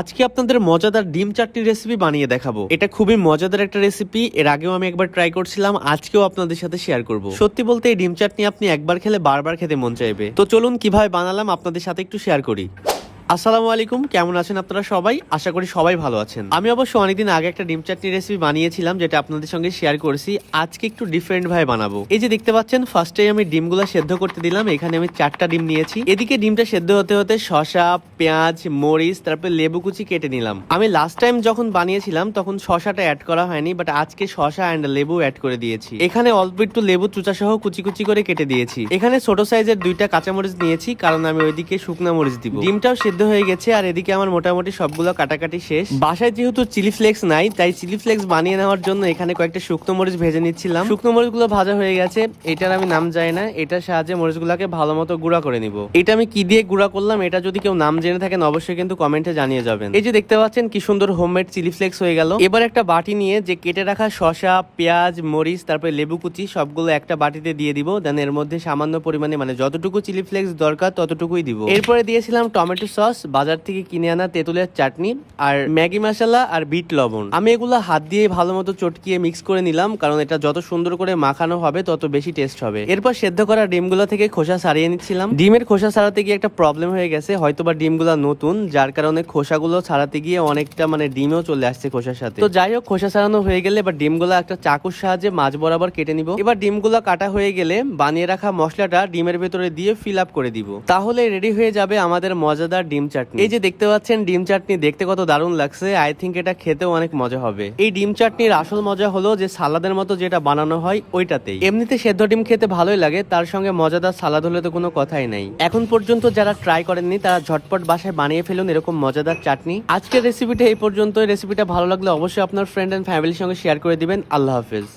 আজকে আপনাদের মজাদার ডিম চাটনি রেসিপি বানিয়ে দেখাবো। এটা খুবই মজাদার একটা রেসিপি। এর আগেও আমি একবার ট্রাই করছিলাম, আজকেও আপনাদের সাথে শেয়ার করব। সত্যি বলতে এই ডিম চাটনি আপনি একবার খেলে বারবার খেতে মন চাইবে। তো চলুন কিভাবে বানালাম আপনাদের সাথে একটু শেয়ার করি। আসসালামু আলাইকুম, কেমন আছেন আপনারা সবাই? আশা করি সবাই ভালো আছেন। আমি অবশ্য অনেকদিন আগে একটা ডিম চাটনি রেসিপি বানিয়েছিলাম, যেটা আপনাদের সঙ্গে শেয়ার করেছি। আজকে একটু ডিফারেন্ট ভাবে বানাবো। এই যে দেখতে পাচ্ছেন, ফার্স্টে আমি ডিমগুলো সেদ্ধ করতে দিলাম। এখানে আমি 4টা ডিম নিয়েছি। এদিকে ডিমটা সেদ্ধ হতে হতে শসা, পেঁয়াজ, মরিচ, তারপর লেবু কুচি কেটে নিলাম। আমি লাস্ট টাইম যখন বানিয়েছিলাম তখন শসাটা অ্যাড করা হয়নি, বাট আজকে শসা এন্ড লেবু অ্যাড করে দিয়েছি। এখানে অল্প একটু লেবু চুচা সহ কুচি কুচি করে কেটে দিয়েছি। এখানে ছোট সাইজের 2টা কাঁচামরিচ নিয়েছি, কারণ আমি ওইদিকে শুকনা মরিচ দিব। ডিমটাও সেদ্ধ হয়ে গেছে, আর এদিকে আমার মোটামুটি সবগুলো কাটাকাটি শেষ। বাসায় যেহেতু চিলি ফ্লেক্স নাই, তাই চিলি ফ্লেক্স বানিয়ে নেওয়ার জন্য এখানে কয়েকটা শুকনো মরিচ ভেজে নিচ্ছিলাম। শুকনো মরিচগুলো ভাজা হয়ে গেছে। এটার আমি নাম জানি না, এটার সাহায্যে মরিচগুলোকে ভালো মতো গুঁড়া করে নিব। এটা আমি কি দিয়ে গুঁড়া করলাম, এটা যদি কেউ নাম জেনে থাকেন অবশ্যই কিন্তু কমেন্টে জানিয়ে যাবেন। এই যে দেখতে পাচ্ছেন কি সুন্দর হোমমেড চিলি ফ্লেক্স হয়ে গেল। এবার একটা বাটি নিয়ে যে কেটে রাখা শসা, পেঁয়াজ, মরিচ, তারপরে লেবু কুচি সবগুলো একটা বাটিতে দিয়ে দিব। দেন এর মধ্যে সামান্য পরিমাণে, মানে যতটুকু চিলি ফ্লেক্স দরকার ততটুকুই দিব। এরপরে দিয়েছিলাম টমেটো সস, বাজার থেকে কিনে আনা তেঁতুলের চাটনি, আর ম্যাগি মশলা আর বিট লবণ। আমি এগুলো হাত দিয়ে ভালো মতো চটকিয়ে মিক্স করে নিলাম, কারণ এটা যত সুন্দর করে মাখানো হবে তত বেশি টেস্ট হবে। এরপর সেদ্ধ করা ডিমগুলো থেকে খোসা ছাড়িয়ে নিচ্ছিলাম। ডিমের খোসা ছাড়াতে গিয়ে একটা প্রবলেম হয়ে গেছে, হয়তোবা ডিমগুলো নতুন, যার কারণে খোসাগুলো ছাড়াতে গিয়ে অনেকটা মানে ডিমও চলে আসছে খোসার সাথে। তো যাই হোক, খোসা ছাড়ানো হয়ে গেলে এবার ডিমগুলো একটা চাকুর সাহায্যে মাঝ বরাবর কেটে নিব। এবার ডিমগুলো কাটা হয়ে গেলে বানিয়ে রাখা মশলাটা ডিমের ভেতরে দিয়ে ফিল আপ করে দিব। তাহলে রেডি হয়ে যাবে আমাদের মজাদার ডিম চাটনি। এই যে দেখতে পাচ্ছেন ডিম চাটনি দেখতে কত দারুণ লাগছে। আই থিঙ্ক এটা খেতেও অনেক মজা হবে। এই ডিম চাটনির আসল মজা হলো যে সালাদের মতো যেটা বানানো হয় ওইটাতেই। এমনিতে সেদ্ধ ডিম খেতে ভালোই লাগে, তার সঙ্গে মজাদার সালাদ হলে তো কোনো কথাই নাই। এখন পর্যন্ত যারা ট্রাই করেননি তারা ঝটপট বাসায় বানিয়ে ফেলুন এরকম মজাদার চাটনি। আজকের রেসিপিটা এই পর্যন্ত। রেসিপিটা ভালো লাগলে অবশ্যই আপনার ফ্রেন্ড এন্ড ফ্যামিলির সঙ্গে শেয়ার করে দিবেন। আল্লাহ হাফেজ।